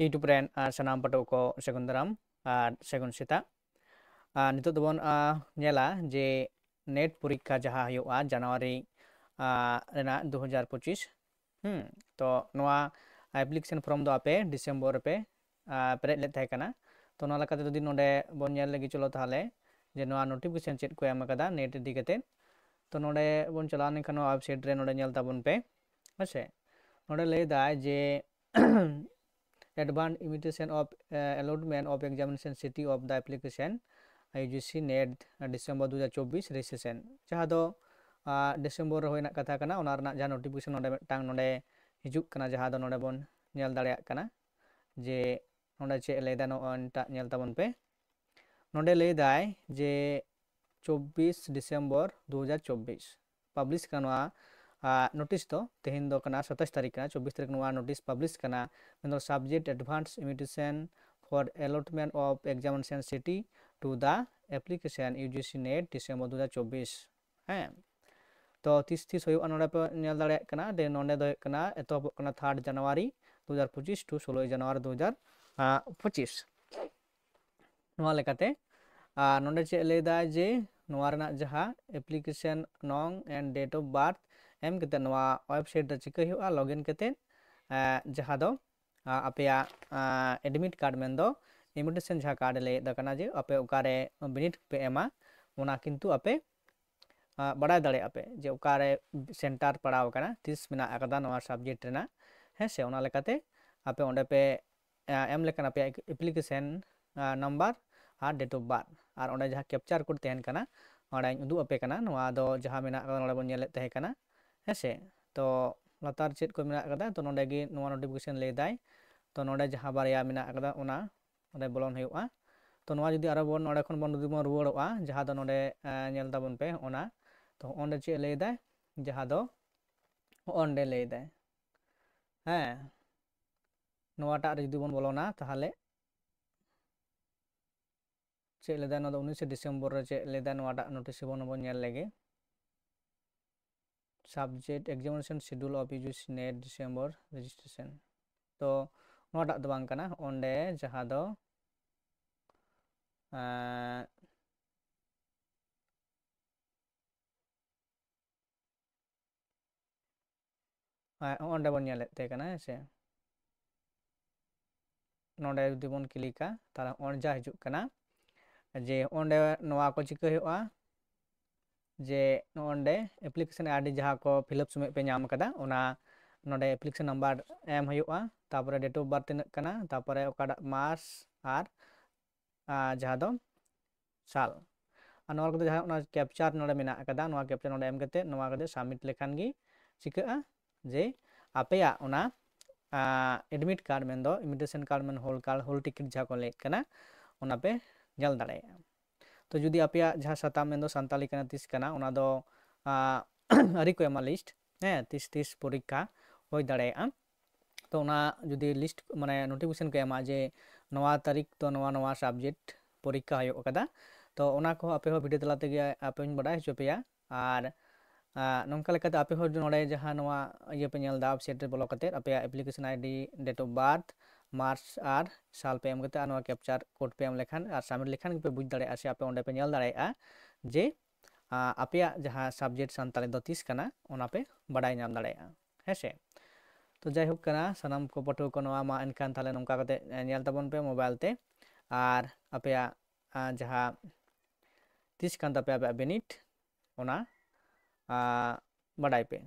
YouTube rain सनाम पटो को सेगुन दाराम सेगुन सेता नितो दोबन नेला जे नेट परीक्षा जहाँ हुआ जनवरी रेना 2025 तो नवा एप्लीकेशन फॉर्म दो आपे डिसेम्बर पे पेरेज ले तहे कना तो ना लकाते जदि नोडे बन नेल लगी चलो ताहले जे नवा नोटिफिकेशन चेक को एम कदा नेट इदी कते तो नोडे बन चला निखान वेबसाइट रे नोडे नेल ताबन पे हसे नोडे ले दा जे advanced imitation of allotment of examination city of the application UGC NET December 2024 registration जहाँ दो December होइना कथा कना ओना रना जहाँ notification नोडे टांग नोडे हिजुक कना जहाँ दो नोडे बन नेल दाड़े कना जे नोडे चे लेदा नो अंटा नेल ताबन पे नोडे ले दाय जे 24 December 2024 पब्लिश कनवा नोटिस तो तेहन दो कना 27 तारीख कना 24 तारीख नवा नोटिस पब्लिश कना मेनो subject advance intimation for allotment of examination city to the application UGC NET December 2024 हैं तो 30 होयो नोडे पे नेल दाड़े कना दे नोडे दो कना एतो कना 3 जनवरी 2025 टू 16 जनवरी 2025 नवा लेकाते नोडे चे लेदा जे नवा रना जहां एप्लीकेशन नोंग एंड डेट ऑफ बर्थ एम कते नवा वेबसाइट रे चिका हुआ लॉगिन कते जहां दो अपया एडमिट कार्ड में दो इमिटेशन जहां कार्ड ले दकना जे अपे ओकारे बिनिट पे एमा ओना किंतु अपे बड़ा दाड़े अपे जे ओकारे सेंटर पड़ाव कना 30 मिना अकदा नवा सब्जेक्ट रेना है से ओना लेकाते अपे ओंडे पे एम लेकन अपे एप्लीकेशन नंबर और डेट ऑफ बर्थ और ओंडे जहां कैप्चर कोड तहन कना ओंडे उदु अपे कना नवा दो जहां मिना नोडे बन नेले तहे कना हेसे तो लतार चेक को मिना कदा तो नोडे गी नवा नोटिफिकेशन ले दाय तो नोडे जहां बारया मिना कदा ओना ओंडे बोलन हुआ तो नवा जदि आरो बन नोडे खन बन जदि बन रुवाड़ोआ जहां दो नोडे नेल ताबन पे ओना तो ओंडे चे ले दाय जहां दो ओंडे ले दाय हैं नवाटा रे जदि बन बोलोना ताहले चे ले दाय नो 19 डिसेम्बर रे चे ले दाय नवाटा नोटिस बन नेल लेगे subject examination schedule of UGC NET December registration तो नोटा दो बांग कना ओंडे जहां दो ओंडे बन नेल ते कना से नोडे जदि बन क्लिका ताला ओंडे जा हिजुक कना जे ओंडे नवा को चिका हुआ जे नोंडे एप्लीकेशन आईडी जहां को फिलअप समय पे नाम कदा ओना नोंडे एप्लीकेशन नंबर एम हुआ तापरे डेट ऑफ बर्थ तिनक कना तापरे ओकाडा मास आर जहां दो साल नोआ को जहां ओना कैप्चर नोंडे मेना कदा नोआ कैप्चर नोंडे एम कते नोआ कते सबमिट लेखान गी चिका जे आपेया ओना एडमिट कार्ड में दो इमिटेशन कार्ड में होल टिकट जहां को ले कना ओना पे जल दाड़े तो जुदी अपया जहां साताम में दो संताली कना 30 कना ओना दो अरी को एमा लिस्ट है 30 परीक्षा होय दाड़े तो ओना जुदी लिस्ट माने नोटिफिकेशन को एमा जे नवा तारीख तो नवा सब्जेक्ट परीक्षा होय कदा तो ओना को अपे हो वीडियो तला तेगे अपे बडाय हचो पेया आर नोंका लेकाते अपे हो नोडे जहां नवा ये पे नेल दा वेबसाइट रे बोलो कते अपे application ID date of birth March आर साल पे एम कते नवा कैप्चर कोड पे एम लेखान आर सबमिट लेखान पे बुझ दाड़े से अपे ओंडे पे नेल दाड़े जे अपे जहां सब्जेक्ट संताली दो 30 कना ओना पे बडाय नाम दाड़े हेसे तो जाय होक कना सनम को पटो को नवा मा एनखान थाले नोंका कते नेल ताबन पे मोबाइल ते आर अपे जहां 30 कान तापे बिनिट ओना बडाय पे